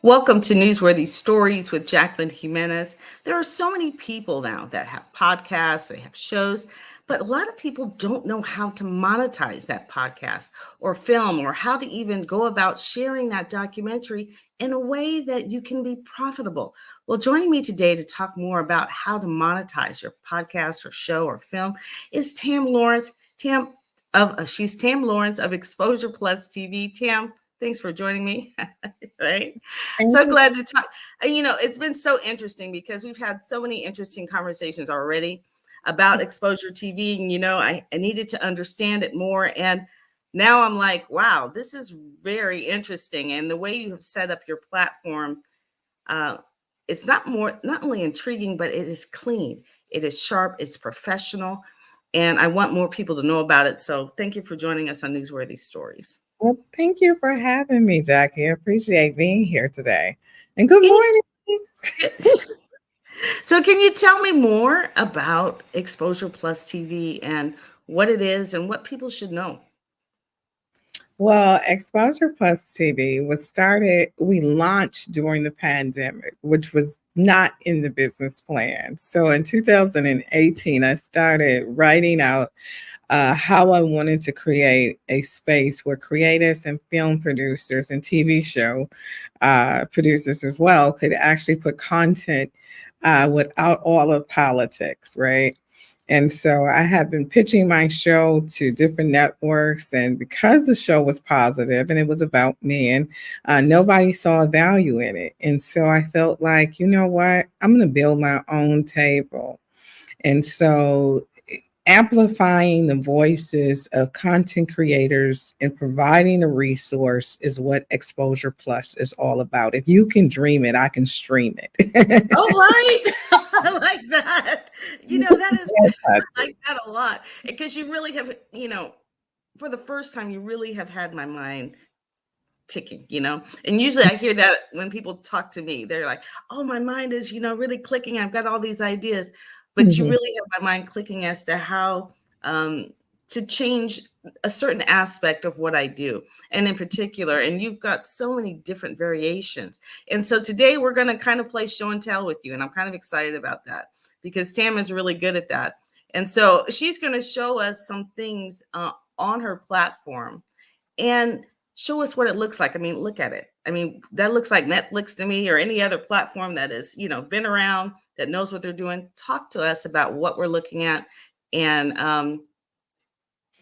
Welcome to Newsworthy Stories with Jacqueline Jimenez. There are so many people now that have podcasts, they have shows, but a lot of people don't know how to monetize that podcast or film or how to even go about sharing that documentary in a way that you can be profitable. Well, joining me today to talk more about how to monetize your podcast or show or film is Tam Lawrence. She's Tam Lawrence of Exposure Plus TV. Tam, thanks for joining me. Right? Thank So you. glad to talk. And it's been so interesting because we've had so many interesting conversations already about exposure TV. And I needed to understand it more. And now I'm like, wow, this is very interesting. And the way you have set up your platform, uh, it's not only intriguing, but it is clean. It is sharp, it's professional. And I want more people to know about it. So thank you for joining us on Newsworthy Stories. Well, thank you for having me, Jackie. I appreciate being here today. And good Can you morning. So can you tell me more about Exposure Plus TV and what it is and what people should know? Well, Exposure Plus TV we launched during the pandemic, which was not in the business plan. So in 2018, I started writing out how I wanted to create a space where creators and film producers and TV show producers as well could actually put content without all of politics, right? And so I have been pitching my show to different networks, and because the show was positive and it was about men, nobody saw value in it. And so I felt like, you know what, I'm going to build my own table. And so amplifying the voices of content creators and providing a resource is what Exposure Plus is all about. If you can dream it, I can stream it. Oh, right. I like that. That is, I like that a lot because you really have, for the first time, you really have had my mind ticking. And usually I hear that when people talk to me, they're like, oh, my mind is, really clicking. I've got all these ideas, but you Mhm. really have my mind clicking as to how to change a certain aspect of what I do. And in particular, and you've got so many different variations. And so today we're going to kind of play show and tell with you. And I'm kind of excited about that because Tam is really good at that. And so she's going to show us some things on her platform and show us what it looks like. I mean, look at it. I mean, that looks like Netflix to me or any other platform that is, been around, that knows what they're doing. Talk to us about what we're looking at and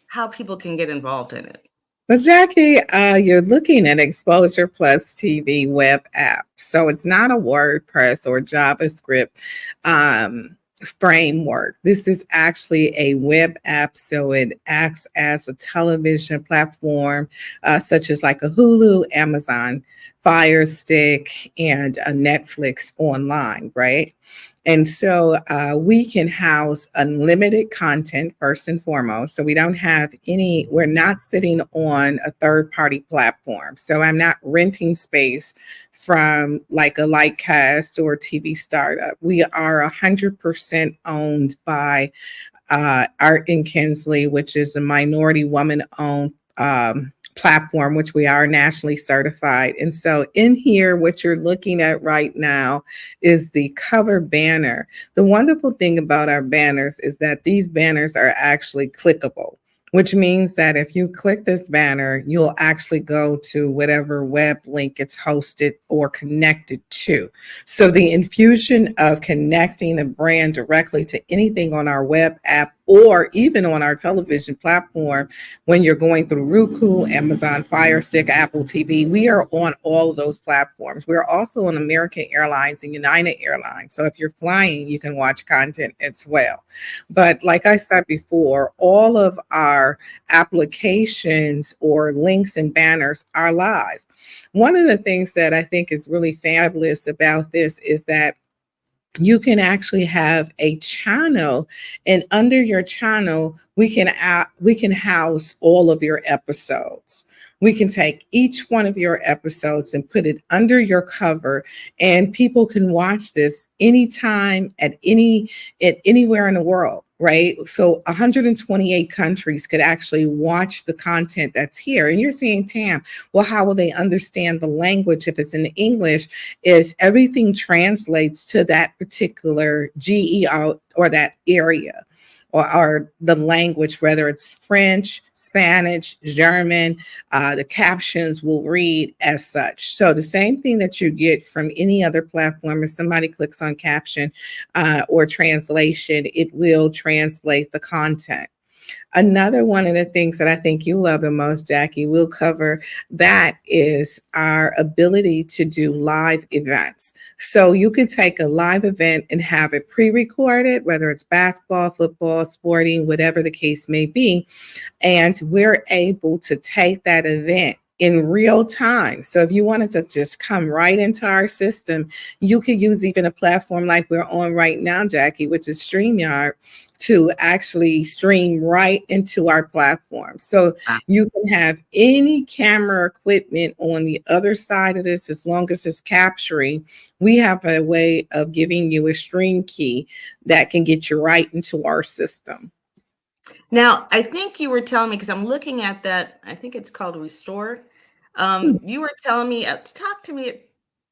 how people can get involved in it. But Jackie, you're looking at Exposure Plus TV web app. So it's not a WordPress or JavaScript framework. This is actually a web app. So it acts as a television platform, such as like a Hulu, Amazon, Fire Stick, and a Netflix online, right? And so we can house unlimited content first and foremost. So we're not sitting on a third party platform. So I'm not renting space from like a Lightcast or TV startup. We are 100% owned by Art and Kinsley, which is a minority woman owned platform, which we are nationally certified. And so in here, what you're looking at right now is the cover banner. The wonderful thing about our banners is that these banners are actually clickable, which means that if you click this banner, you'll actually go to whatever web link it's hosted or connected to. So the infusion of connecting a brand directly to anything on our web app or even on our television platform, when you're going through Roku, Amazon Fire Stick, Apple TV, we are on all of those platforms. We're also on American Airlines and United Airlines. So if you're flying, you can watch content as well. But like I said before, all of our applications or links and banners are live. One of the things that I think is really fabulous about this is that you can actually have a channel, and under your channel we can house all of your episodes. We can take each one of your episodes and put it under your cover, and people can watch this anytime at anywhere in the world, right? So 128 countries could actually watch the content that's here. And you're saying, Tam, well, how will they understand the language if it's in English? Is everything translates to that particular GEO or that area, or the language, whether it's French, Spanish, German, the captions will read as such. So the same thing that you get from any other platform, if somebody clicks on caption or translation, it will translate the content. Another one of the things that I think you love the most, Jackie, we'll cover that, is our ability to do live events. So you can take a live event and have it pre-recorded, whether it's basketball, football, sporting, whatever the case may be. And we're able to take that event in real time. So if you wanted to just come right into our system, you could use even a platform like we're on right now, Jackie, which is StreamYard, to actually stream right into our platform. So you can have any camera equipment on the other side of this, as long as it's capturing. We have a way of giving you a stream key that can get you right into our system. Now, I think you were telling me, because I'm looking at that, I think it's called Restore. You were telling me,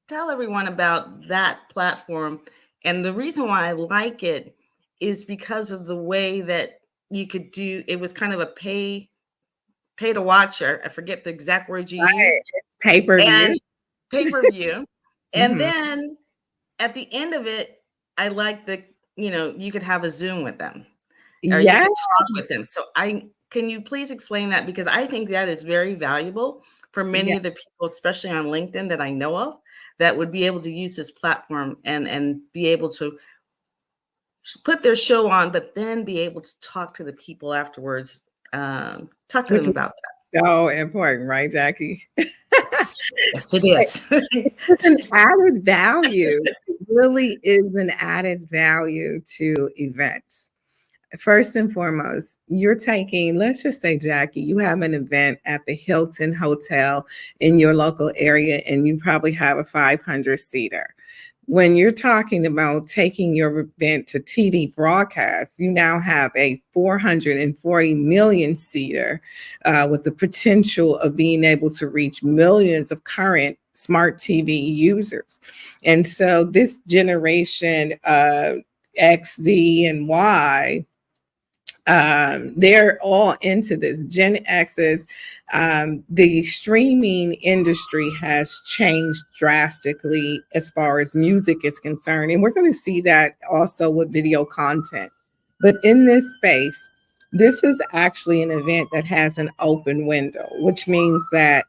tell everyone about that platform. And the reason why I like it is because of the way that you could do, it was kind of a pay to watch, or I forget the exact word you used. Pay-per-view. Pay-per-view. And Mhm. then at the end of it, I like you could have a Zoom with them, or you Yeah. could talk with them. So can you please explain that? Because I think that is very valuable for many Yeah. of the people, especially on LinkedIn, that I know of, that would be able to use this platform and be able to put their show on, but then be able to talk to the people afterwards, talk to Which them is about that. so important, right, Jackie? Yes, yes, it is. It's an added value. It really is an added value to events. First and foremost, you're taking, let's just say, Jackie, you have an event at the Hilton Hotel in your local area, and you probably have a 500-seater. When you're talking about taking your event to TV broadcast, you now have a 440 million seater with the potential of being able to reach millions of current smart TV users. And so this generation, X, Z, and Y, they're all into this. Gen X's, the streaming industry has changed drastically as far as music is concerned, and we're going to see that also with video content. But in this space, this is actually an event that has an open window, which means that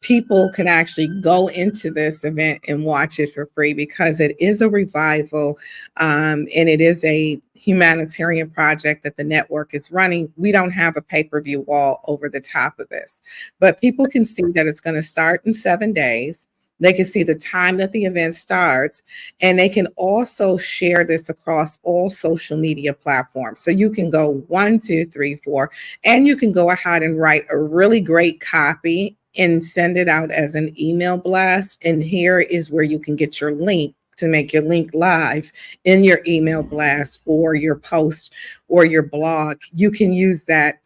people can actually go into this event and watch it for free, because it is a revival, and it is a humanitarian project that the network is running. We don't have a pay-per-view wall over the top of this, but people can see that it's going to start in 7 days. They can see the time that the event starts, and they can also share this across all social media platforms. So you can go 1, 2, 3, 4, and you can go ahead and write a really great copy and send it out as an email blast. And here is where you can get your link to make your link live in your email blast or your post or your blog. You can use that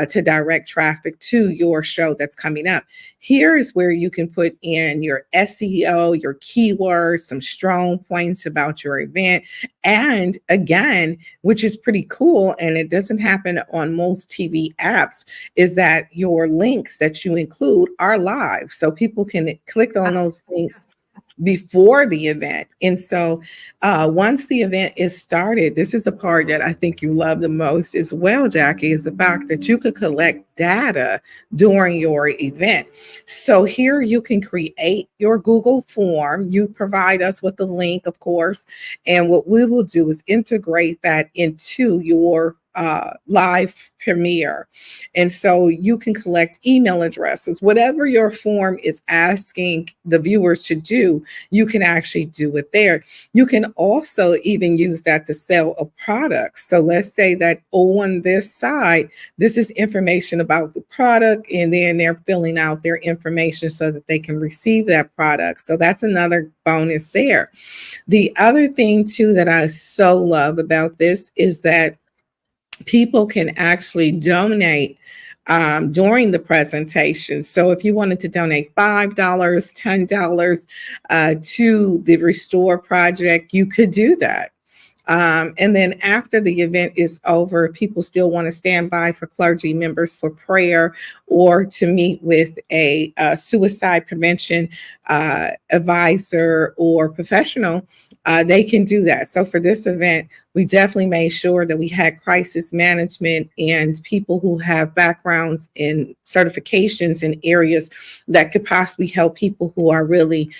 to direct traffic to your show that's coming up. Here is where you can put in your SEO, your keywords, some strong points about your event. And again, which is pretty cool, and it doesn't happen on most TV apps, is that your links that you include are live. So people can click on those links before the event. And so once the event is started, this is the part that I think you love the most as well, Jackie, is the fact that you could collect data during your event. So here you can create your Google form. You provide us with the link, of course. And what we will do is integrate that into your live premiere. And so you can collect email addresses. Whatever your form is asking the viewers to do, you can actually do it there. You can also even use that to sell a product. So let's say that on this side, this is information about the product, and then they're filling out their information so that they can receive that product. So that's another bonus there. The other thing too that I so love about this is that people can actually donate during the presentation. So if you wanted to donate $5, $10 to the Restore Project, you could do that. And then after the event is over, people still want to stand by for clergy members for prayer or to meet with a suicide prevention advisor or professional. They can do that. So for this event, we definitely made sure that we had crisis management and people who have backgrounds in certifications in areas that could possibly help people who are really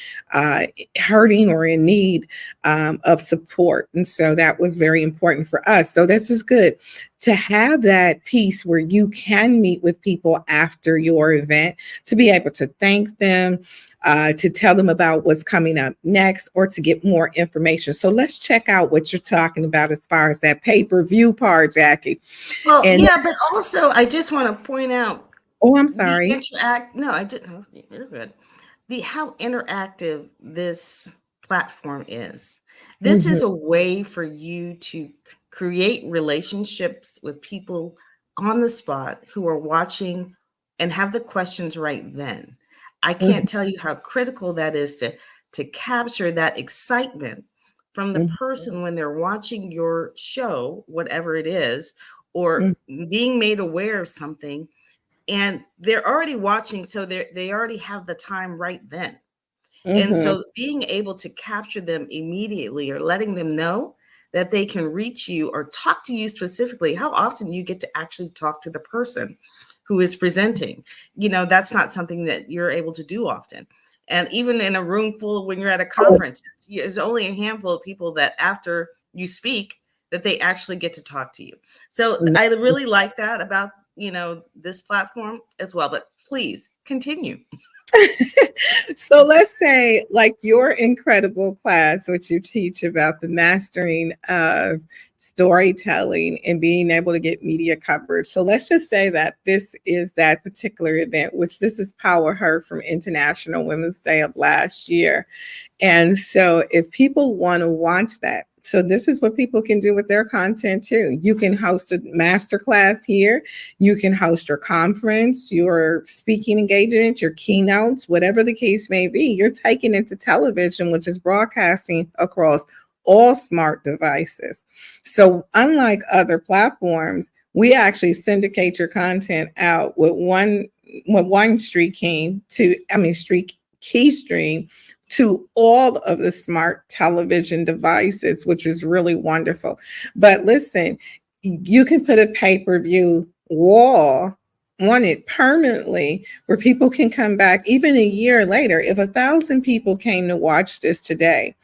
hurting or in need of support. And so that was very important for us. So this is good to have that piece where you can meet with people after your event, to be able to thank them, to tell them about what's coming up next, or to get more information. So let's check out what you're talking about as far as that pay-per-view part, Jackie. Well, And yeah, but also I just want to point out oh, I'm the sorry. no, I didn't. You're good. How interactive this platform is. This Mhm, is a way for you to create relationships with people on the spot who are watching and have the questions right then. I mhm, can't tell you how critical that is to capture that excitement from the mhm, person when they're watching your show, whatever it is, or mhm, being made aware of something, and they're already watching, so they already have the time right then. And mhm, so being able to capture them immediately, or letting them know that they can reach you or talk to you specifically. How often you get to actually talk to the person who is presenting? That's not something that you're able to do often. And even in a room full, when you're at a conference, there's only a handful of people that after you speak, that they actually get to talk to you. So mhm. I really like that about, this platform as well. But please continue. So let's say, like your incredible class, which you teach about the mastering of storytelling and being able to get media coverage. So let's just say that this is that particular event, which this is Power Her from International Women's Day of last year. And so if people want to watch that, so this is what people can do with their content too. You can host a masterclass here. You can host your conference, your speaking engagement, your keynotes, whatever the case may be. You're taking it to television, which is broadcasting across all smart devices. So unlike other platforms, we actually syndicate your content out with one street key stream to all of the smart television devices, which is really wonderful. But listen, you can put a pay-per-view wall on it permanently where people can come back even a year later. If 1,000 people came to watch this today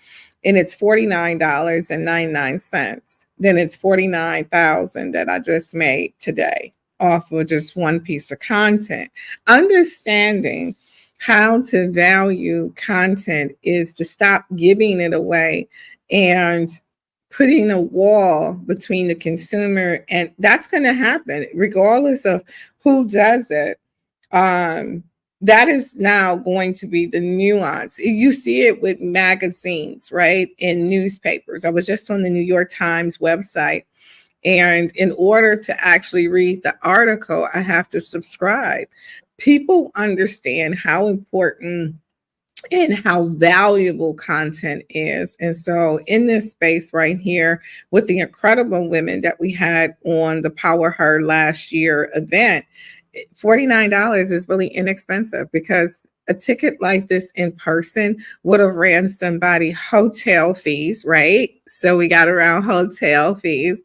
and it's $49.99, then it's 49,000 that I just made today off of just one piece of content. Understanding how to value content is to stop giving it away and putting a wall between the consumer, and that's going to happen regardless of who does it. That is now going to be the nuance. You see it with magazines, right? In newspapers. I was just on the New York Times website, and in order to actually read the article, I have to subscribe. People understand how important and how valuable content is. And so in this space right here, with the incredible women that we had on the Power Her last year event, $49 is really inexpensive, because a ticket like this in person would have ran somebody hotel fees, right? So we got around hotel fees.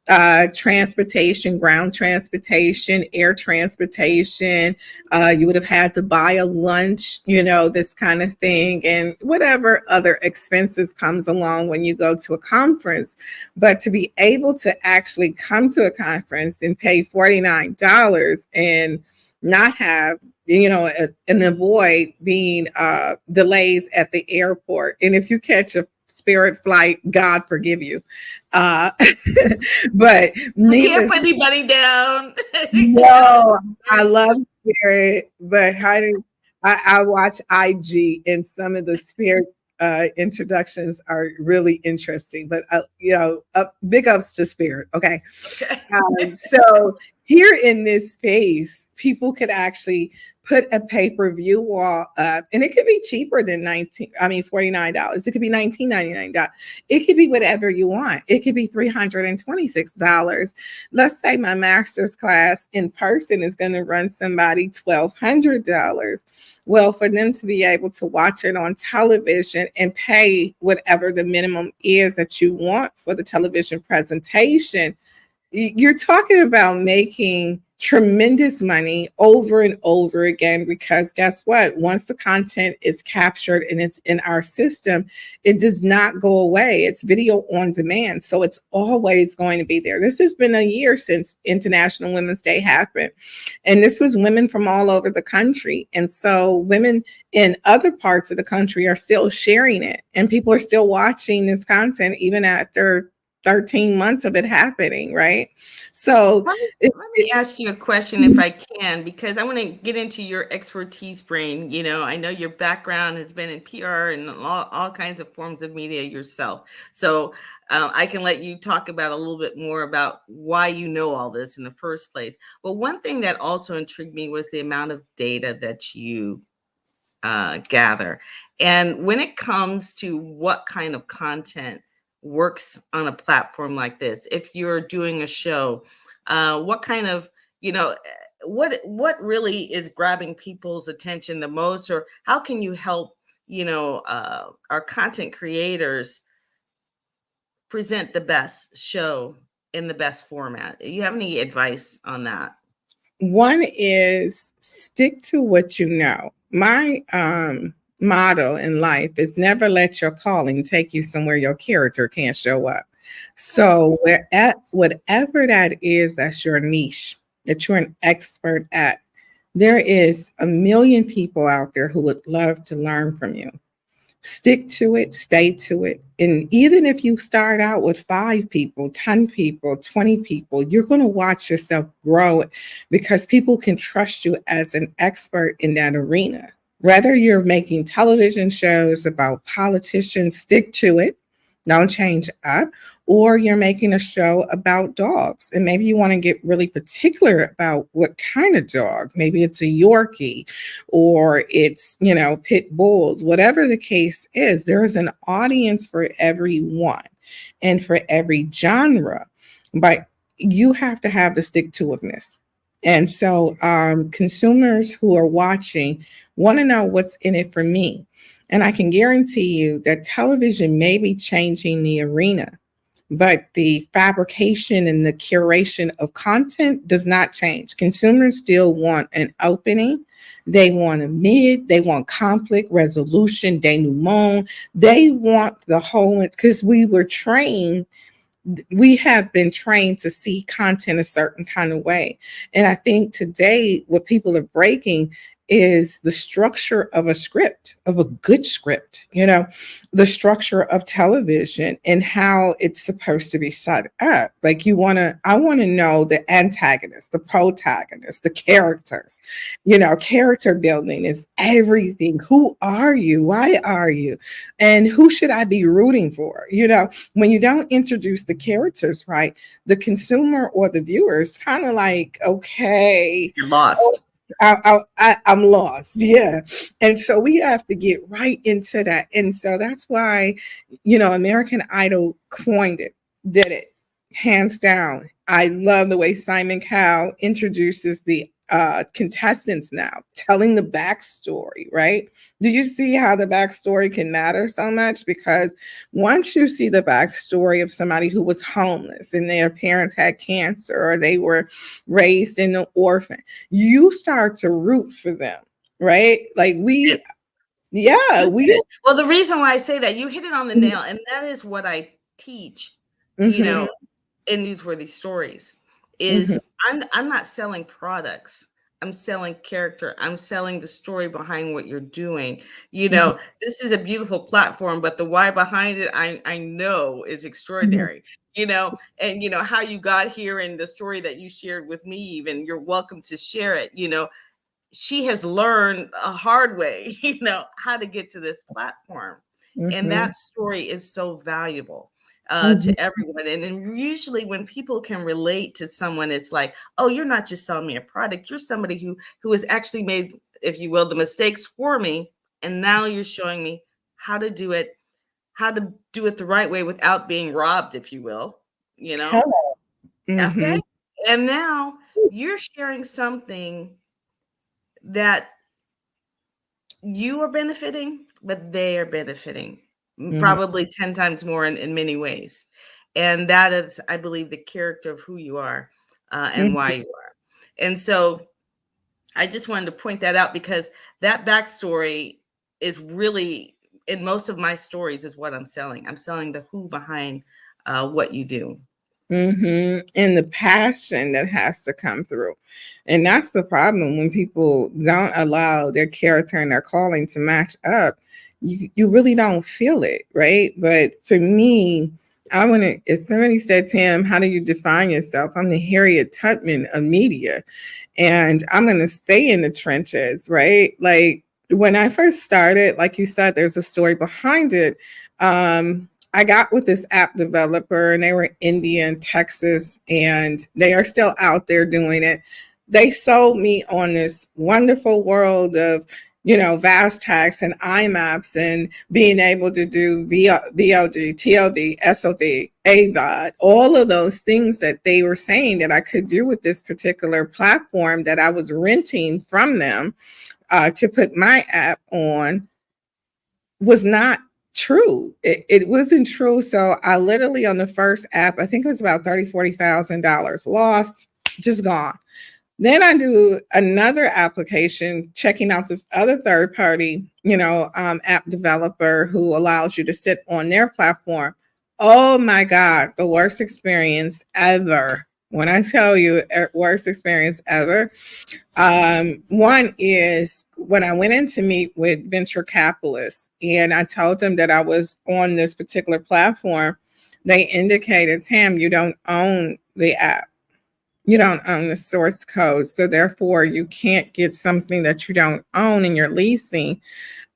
transportation, ground transportation, air transportation. You would have had to buy a lunch, this kind of thing, and whatever other expenses comes along when you go to a conference. But to be able to actually come to a conference and pay $49 and not have and avoid being delays at the airport. And if you catch a Spirit flight, God forgive you. Uh, but I can't needless, put anybody down. no, I love Spirit, but I watch IG, and some of the Spirit introductions are really interesting. But big ups to Spirit. Okay, Okay. so here in this space, people could actually put a pay-per-view wall up, and it could be cheaper than $49. It could be $19.99. It could be whatever you want. It could be $326. Let's say my master's class in person is going to run somebody $1,200. Well, for them to be able to watch it on television and pay whatever the minimum is that you want for the television presentation, you're talking about making tremendous money over and over again, because guess what? Once the content is captured and it's in our system, it does not go away. It's video on demand. So it's always going to be there. This has been a year since International Women's Day happened. And this was women from all over the country. And so women in other parts of the country are still sharing it. And people are still watching this content even after 13 months of it happening, right? So let me ask you a question if I can, because I want to get into your expertise brain. I know your background has been in PR and all kinds of forms of media yourself. So I can let you talk about a little bit more about why you know all this in the first place. But one thing that also intrigued me was the amount of data that you gather. And when it comes to what kind of content works on a platform like this, if you're doing a show, what kind of, what really is grabbing people's attention the most, or how can you help, our content creators present the best show in the best format? You have any advice on that? One is stick to what you know. My motto in life is never let your calling take you somewhere your character can't show up. So whatever that is, that's your niche, that you're an expert at. There is a million people out there who would love to learn from you. Stick to it, stay to it. And even if you start out with 5 people, 10 people, 20 people, you're going to watch yourself grow, because people can trust you as an expert in that arena. Whether you're making television shows about politicians, stick to it, don't change up, or you're making a show about dogs. And maybe you want to get really particular about what kind of dog. Maybe it's a Yorkie, or it's, pit bulls, whatever the case is. There is an audience for everyone and for every genre, but you have to have the stick-to-itiveness. And so consumers who are watching want to know what's in it for me. And I can guarantee you that television may be changing the arena, but the fabrication and the curation of content does not change. Consumers still want an opening. They want a mid. They want conflict resolution, denouement. They want the whole, because we have been trained to see content a certain kind of way. And I think today what people are breaking is the structure of a script, of a good script, the structure of television and how it's supposed to be set up. Like I want to know the antagonist, the protagonist, the characters. Character building is everything. Who are you? Why are you? And who should I be rooting for? When you don't introduce the characters right, the consumer or the viewer is kind of like, okay, You're lost. I'm lost. Yeah. And so we have to get right into that. And so that's why, American Idol did it hands down. I love the way Simon Cowell introduces the contestants now, telling the backstory, right? Do you see how the backstory can matter so much? Because once you see the backstory of somebody who was homeless and their parents had cancer or they were raised in an orphan, you start to root for them, right? Like Yeah. yeah, You we, hit it. Well, the reason why I say that, you hit it on the nail, and that is what I teach, you mm-hmm, know, in Newsworthy Stories, is mm-hmm, I'm not selling products. I'm selling character. I'm selling the story behind what you're doing. mm-hmm, This is a beautiful platform, but the why behind it, I know is mm-hmm, extraordinary. And how you got here and the story that you shared with me, even you're welcome to share it. She has learned a hard way, how to get to this platform. And mm-hmm, that story is so valuable mm-hmm, to everyone. And then usually when people can relate to someone, it's like, oh, you're not just selling me a product. You're somebody who has actually made, if you will, the mistakes for me. And now you're showing me how to do it, the right way without being robbed, if you will, you know? hello, mm-hmm, Okay. And now you're sharing something that you are benefiting, but they are benefiting mm-hmm, probably 10 times more in many ways. And that is, I believe, the character of who you are and mm-hmm, why you are. And so I just wanted to point that out because that backstory is really, in most of my stories, is what I'm selling. I'm selling the who behind what you do. mm-hmm. And the passion that has to come through. And that's the problem when people don't allow their character and their calling to match up. You really don't feel it, right? But for me, I want to, if somebody said, Tim, how do you define yourself? I'm the Harriet Tubman of media, and I'm going to stay in the trenches, right? Like when I first started, like you said, there's a story behind it. I got with this app developer, and they were in India and Texas, and they are still out there doing it. They sold me on this wonderful world of, vast tags and IMAPs and being able to do VOD, TOD, SOD, AVOD, all of those things that they were saying that I could do with this particular platform that I was renting from them to put my app on was not true. It wasn't true. So I literally on the first app, I think it was about $40,000 lost, just gone. Then I do another application, checking out this other third party, app developer who allows you to sit on their platform. Oh my God, the worst experience ever. When I tell you worst experience ever, one is when I went in to meet with venture capitalists and I told them that I was on this particular platform, they indicated, Tam, you don't own the app. You don't own the source code. So therefore you can't get something that you don't own and you're leasing.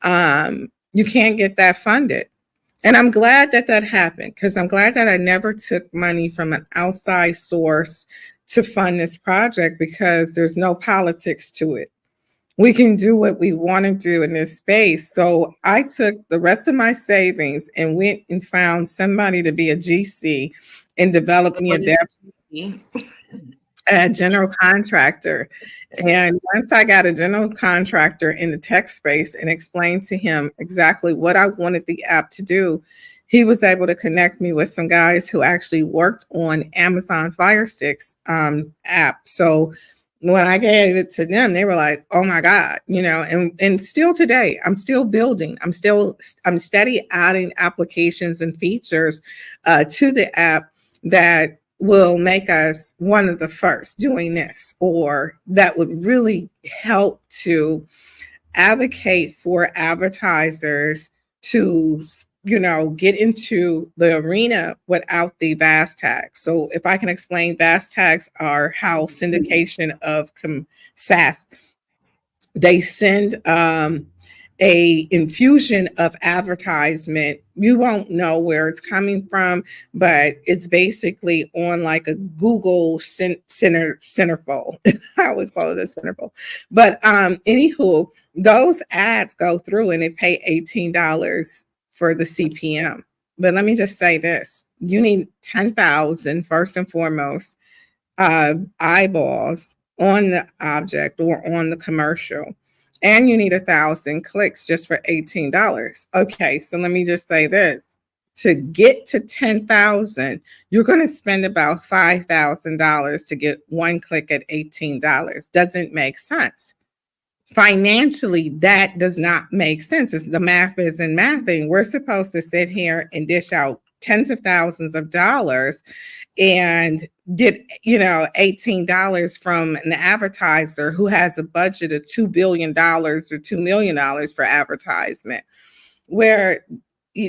You can't get that funded. And I'm glad that that happened because I'm glad that I never took money from an outside source to fund this project because there's no politics to it. We can do what we want to do in this space. So I took the rest of my savings and went and found somebody to be a GC and develop me What is the a general contractor. And once I got a general contractor in the tech space and explained to him exactly what I wanted the app to do, he was able to connect me with some guys who actually worked on Amazon Fire Sticks app. So when I gave it to them, they were like, "Oh my God," and still today, I'm still building. I'm steady adding applications and features to the app that will make us one of the first doing this, or that would really help to advocate for advertisers to get into the arena without the VAS tags. So if I can explain, VAS tags are how syndication of SaaS, they send a infusion of advertisement. You won't know where it's coming from, but it's basically on like a Google centerfold. I always call it a centerfold. But anywho, those ads go through and they pay $18 for the CPM. But let me just say this: you need 10,000 first and foremost eyeballs on the object or on the commercial, and you need 1,000 clicks just for $18. Okay, so let me just say this. To get to 10,000, you're going to spend about $5,000 to get one click at $18. Doesn't make sense. Financially, that does not make sense. The math isn't mathing. We're supposed to sit here and dish out tens of thousands of dollars and get, $18 from an advertiser who has a budget of $2 billion or $2 million for advertisement, where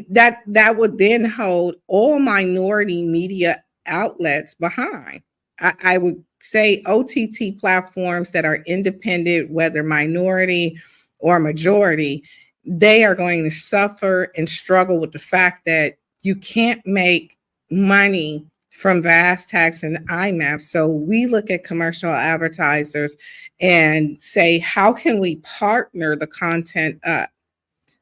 that would then hold all minority media outlets behind. I would say OTT platforms that are independent, whether minority or majority, they are going to suffer and struggle with the fact that you can't make money from vast tax and IMAP. So we look at commercial advertisers and say, how can we partner the content up?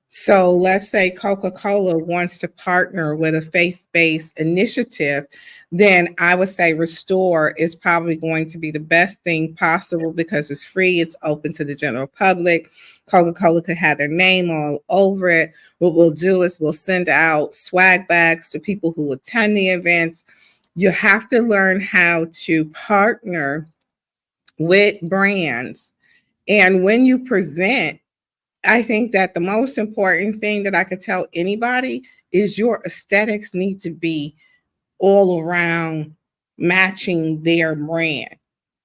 So let's say Coca-Cola wants to partner with a faith-based initiative, then I would say Restore is probably going to be the best thing possible because it's free, it's open to the general public. Coca-Cola could have their name all over it. What we'll do is we'll send out swag bags to people who attend the events. You have to learn how to partner with brands. And when you present, I think that the most important thing that I could tell anybody is your aesthetics need to be all around matching their brand.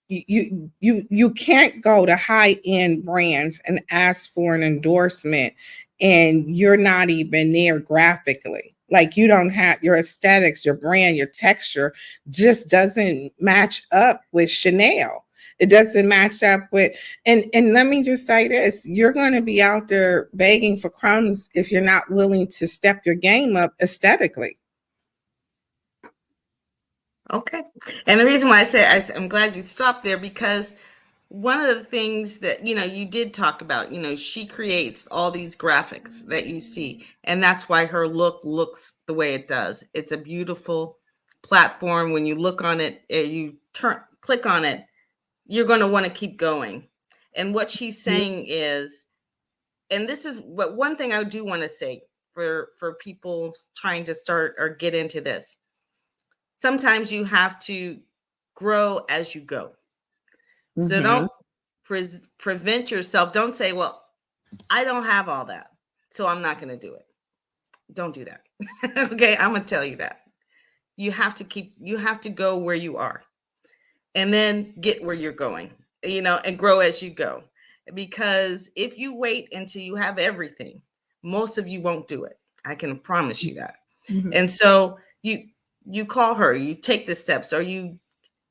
You can't go to high-end brands and ask for an endorsement and you're not even there graphically. Like, you don't have your aesthetics, your brand, your texture just doesn't match up with Chanel. It doesn't match up with, and let me just say this, you're going to be out there begging for crumbs if you're not willing to step your game up aesthetically. Okay. And the reason why I say I'm glad you stopped there, because one of the things that, you did talk about, she creates all these graphics that you see, and that's why her look looks the way it does. It's a beautiful platform. When you look on it, you click on it, you're going to want to keep going. And what she's saying is, and this is what one thing I do want to say for people trying to start or get into this. Sometimes you have to grow as you go. So don't prevent yourself. Don't say, well, I don't have all that, so I'm not going to do it. Don't do that. Okay, I'm going to tell you that. You have to go where you are and then get where you're going, and grow as you go. Because if you wait until you have everything, most of you won't do it. I can promise you that. And so you call her, you take the steps, or you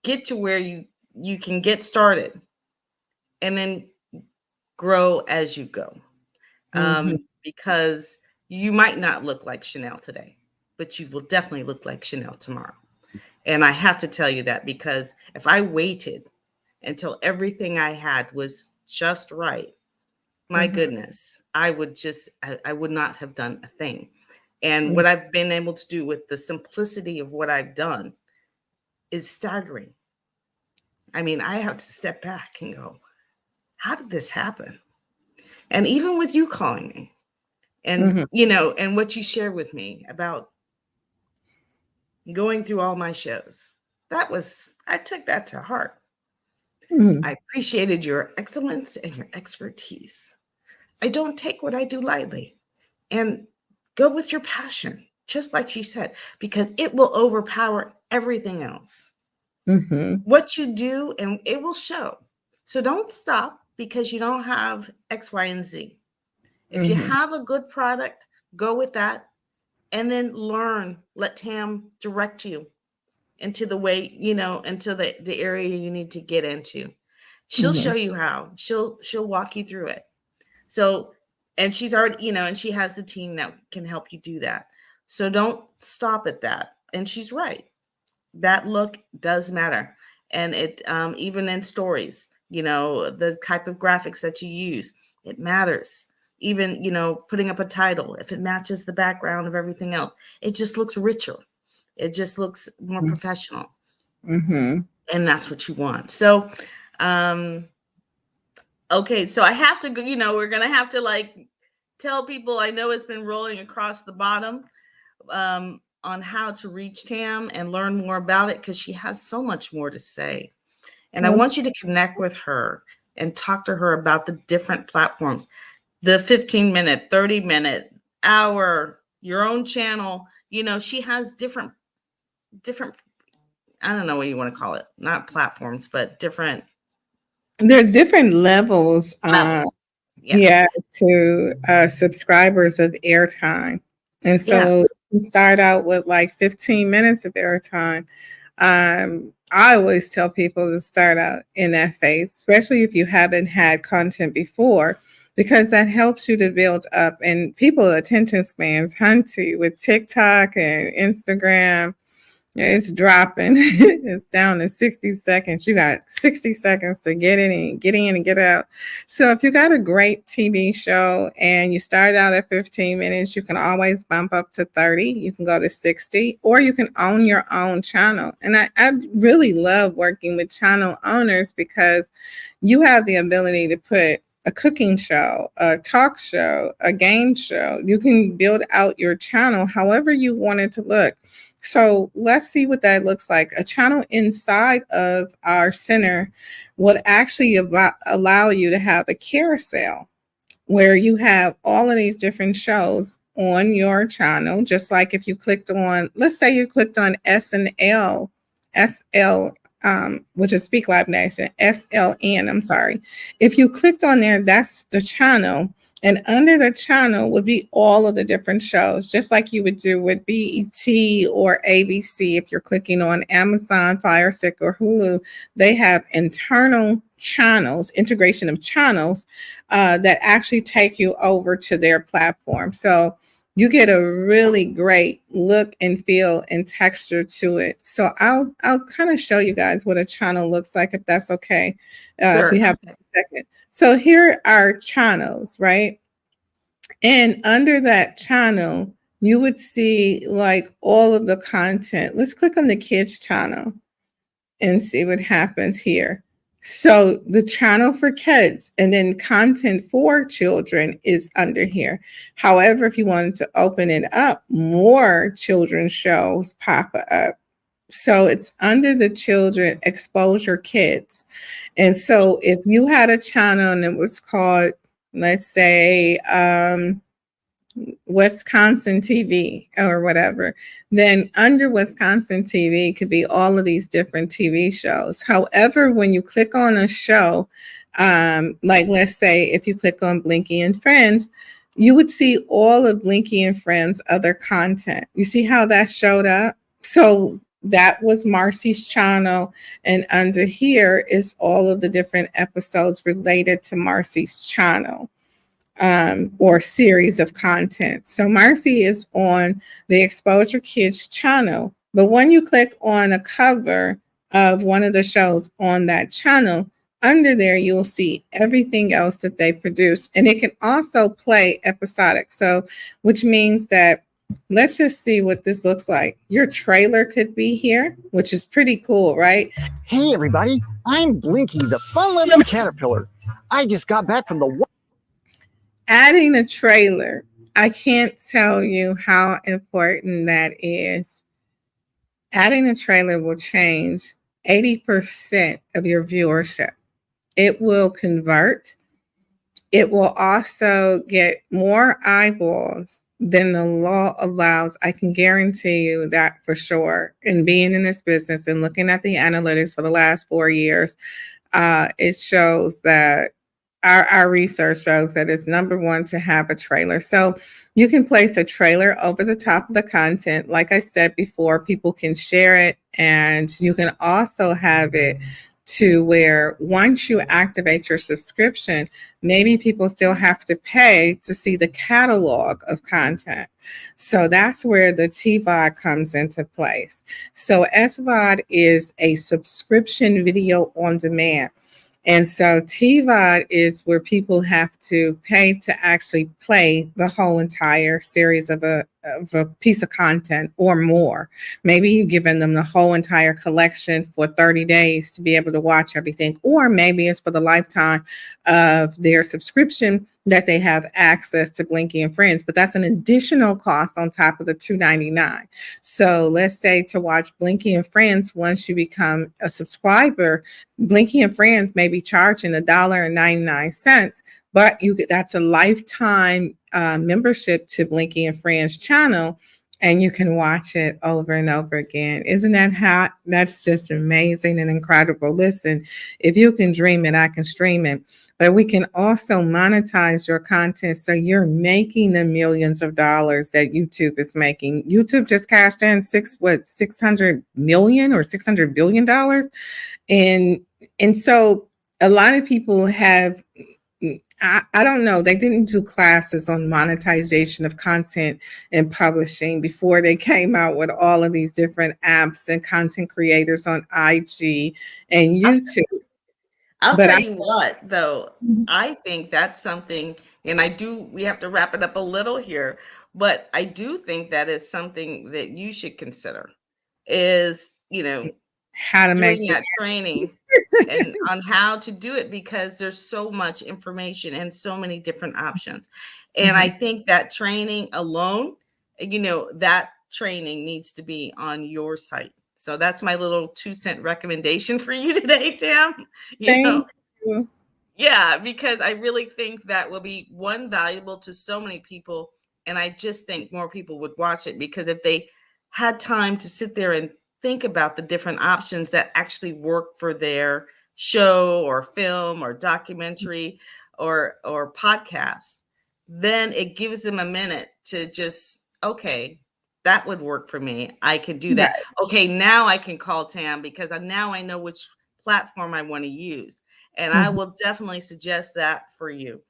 get to where you can get started, and then grow as you go. Because you might not look like Chanel today, but you will definitely look like Chanel tomorrow. And I have to tell you that, because if I waited until everything I had was just right, my goodness, I would not have done a thing. And what I've been able to do with the simplicity of what I've done is staggering. I mean, I have to step back and go, how did this happen? And even with you calling me and, and what you shared with me about going through all my shows, I took that to heart. I appreciated your excellence and your expertise. I don't take what I do lightly, and go with your passion, just like she said, because it will overpower everything else. What you do, and it will show. So don't stop because you don't have X, Y, and Z. If you have a good product, go with that, and then learn. Let Tam direct you into the way, into the area you need to get into. She'll show you how. She'll walk you through it. So, and she's already, and she has the team that can help you do that. So don't stop at that. And she's right. That look does matter. And it, even in stories, the type of graphics that you use, it matters. Even, putting up a title, if it matches the background of everything else, it just looks richer. It just looks more professional. And that's what you want. So Okay, so I have to go, we're gonna have to like tell people. I know it's been rolling across the bottom on how to reach Tam and learn more about it, because she has so much more to say. And I want you to connect with her and talk to her about the different platforms, the 15-minute, 30-minute, hour, your own channel. She has different, I don't know what you want to call it, not platforms, but different There's different levels, levels. yeah, to subscribers of airtime. And Yeah. so you start out with like 15 minutes of airtime. I always tell people to start out in that phase, especially if you haven't had content before, because that helps you to build up. And people attention spans hunty with TikTok and Instagram. It's dropping. It's down to 60 seconds. You got 60 seconds to get in and get out. So if you got a great TV show and you start out at 15 minutes, you can always bump up to 30. You can go to 60, or you can own your own channel. And I really love working with channel owners, because you have the ability to put a cooking show, a talk show, a game show. You can build out your channel however you want it to look. So let's see what that looks like. A channel inside of our center would actually allow you to have a carousel where you have all of these different shows on your channel. Just like if you clicked on, let's say you clicked on SL, which is Speak Live Nation, SLN, I'm sorry. If you clicked on there, that's the channel. And under the channel would be all of the different shows, just like you would do with BET or ABC. If you're clicking on Amazon, Fire Stick, or Hulu, they have internal channels, integration of channels that actually take you over to their platform. So you get a really great look and feel and texture to it. So I'll kind of show you guys what a channel looks like, if that's okay. Sure. If we have a second. So here are channels, right? And under that channel, you would see like all of the content. Let's click on the kids channel and see what happens here. So the channel for kids and then content for children is under here. However, if you wanted to open it up, more children's shows pop up. So it's under the children exposure kids. And so if you had a channel and it was called, let's say, Wisconsin TV or whatever, then under Wisconsin TV could be all of these different TV shows. However, when you click on a show, like let's say if you click on Blinky and Friends, you would see all of Blinky and Friends' other content. You see how that showed up? So that was Marcy's channel. And under here is all of the different episodes related to Marcy's channel. Or series of content. So Marcy is on the Exposure Kids channel, but when you click on a cover of one of the shows on that channel, under there you'll see everything else that they produce, and it can also play episodic. So, which means that let's just see what this looks like. Your trailer could be here, which is pretty cool, right? Hey everybody, I'm Blinky, the fun-loving caterpillar. I just got back from the adding a trailer. I can't tell you how important that is. Adding a trailer will change 80% of your viewership. It will convert. It will also get more eyeballs than the law allows. I can guarantee you that for sure. And being in this business and looking at the analytics for the last 4 years, it shows that our research shows that it's number one to have a trailer. So you can place a trailer over the top of the content. Like I said before, people can share it, and you can also have it to where once you activate your subscription, maybe people still have to pay to see the catalog of content. So that's where the TVOD comes into place. So SVOD is a subscription video on demand. And so TVOD is where people have to pay to actually play the whole entire series of a of a piece of content or more. Maybe you've given them the whole entire collection for 30 days to be able to watch everything, or maybe it's for the lifetime of their subscription that they have access to Blinky and Friends, but that's an additional cost on top of the $2.99. So let's say to watch Blinky and Friends, once you become a subscriber, Blinky and Friends may be charging $1.99, but that's a lifetime membership to Blinky and Friends channel, and you can watch it over and over again. Isn't that hot? That's just amazing and incredible. Listen, if you can dream it, I can stream it. But we can also monetize your content, so you're making the millions of dollars that YouTube is making. YouTube just cashed in 600 million or $600 billion. And so a lot of people have, I don't know, they didn't do classes on monetization of content and publishing before they came out with all of these different apps and content creators on IG and YouTube. I'll tell you what, though, I think that's something, and we have to wrap it up a little here, but I do think that is something that you should consider is, how to make that training and on how to do it, because there's so much information and so many different options. And I think that training alone, that training needs to be on your site. So that's my little 2-cent recommendation for you today, Tam. Thank you. Yeah, because I really think that will be valuable to so many people. And I just think more people would watch it, because if they had time to sit there and think about the different options that actually work for their show or film or documentary or podcast, then it gives them a minute to just, okay, that would work for me. I can do that. Right. Okay, now I can call Tam, because now I know which platform I want to use. And I will definitely suggest that for you.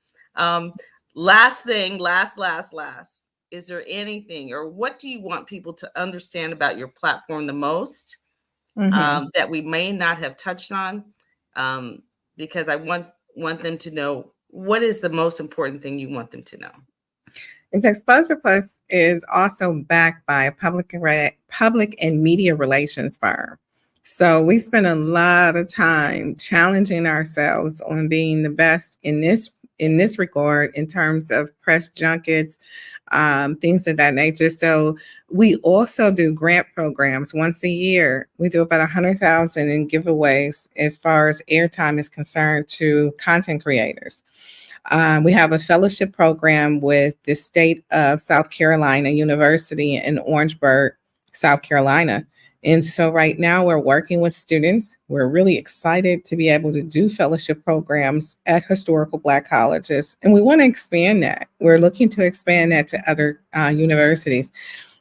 Last thing, last. Is there anything, or what do you want people to understand about your platform the most that we may not have touched on? Because I want them to know, what is the most important thing you want them to know? Is Exposure Plus is also backed by a public and media relations firm. So we spend a lot of time challenging ourselves on being the best in this regard, in terms of press junkets, things of that nature. So we also do grant programs once a year. We do about 100,000 in giveaways as far as airtime is concerned to content creators. We have a fellowship program with the state of South Carolina University in Orangeburg, South Carolina. And so right now we're working with students. We're really excited to be able to do fellowship programs at historical Black colleges. And we want to expand that. We're looking to expand that to other universities.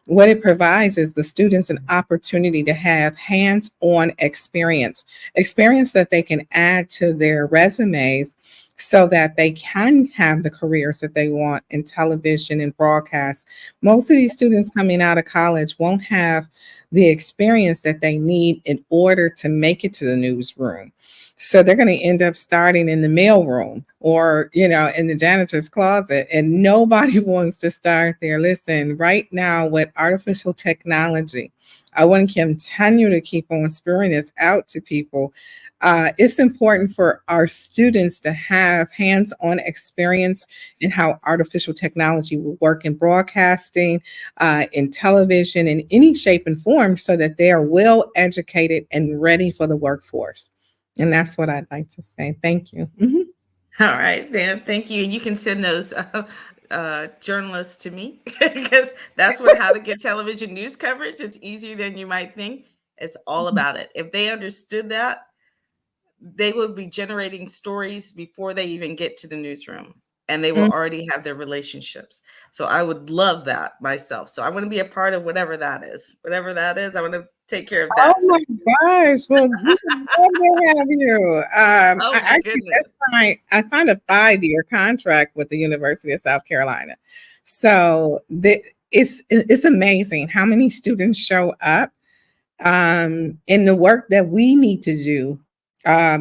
What it provides is the students an opportunity to have hands-on experience that they can add to their resumes, so that they can have the careers that they want in television and broadcast. Most of these students coming out of college won't have the experience that they need in order to make it to the newsroom. So they're going to end up starting in the mailroom or, in the janitor's closet, and nobody wants to start there. Listen, right now with artificial technology, I want to continue to keep on spurring this out to people. It's important for our students to have hands-on experience in how artificial technology will work in broadcasting, in television, in any shape and form, so that they are well educated and ready for the workforce. And that's what I'd like to say. Thank you. All right, then. Thank you. And you can send those journalists to me, because that's how to get television news coverage. It's easier than you might think. It's all about it. If they understood that, they will be generating stories before they even get to the newsroom, and they will already have their relationships. So I would love that myself. So I want to be a part of whatever that is. I want to take care of that. Oh my gosh. Well, we would love to have you. Oh my goodness. I signed a 5-year contract with the University of South Carolina. So it's amazing how many students show up in the work that we need to do,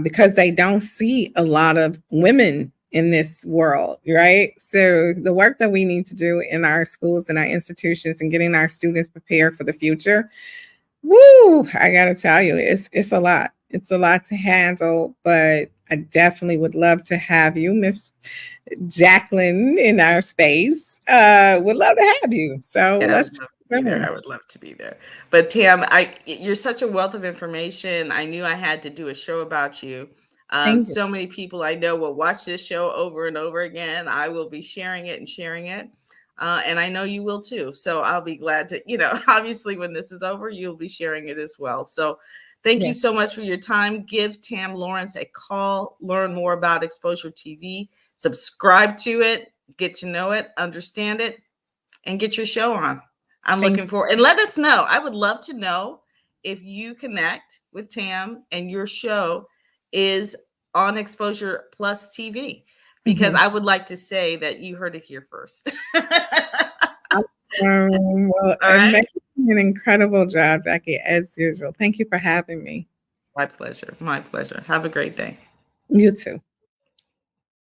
because they don't see a lot of women in this world, right? So the work that we need to do in our schools and our institutions and getting our students prepared for the future, woo, I gotta tell you, it's a lot. It's a lot to handle, but I definitely would love to have you, Miss Jacqueline, in our space. Would love to have you. So Yeah, I would let's love to be there. I would love to be there. But Tam, you're such a wealth of information. I knew I had to do a show about you. thank you. So many people I know will watch this show over and over again. I will be sharing it and sharing it. And I know you will too. So I'll be glad to, obviously when this is over, you'll be sharing it as well. So thank you Yes. so much for your time. Give Tam Lawrence a call, learn more about Exposure TV, subscribe to it, get to know it, understand it, and get your show on. I'm Thank looking forward, and let us know. I would love to know if you connect with Tam and your show is on Exposure Plus TV, because I would like to say that you heard it here first. Well, All and right. making an incredible job, Becky, as usual. Thank you for having me. My pleasure. My pleasure. Have a great day. You too.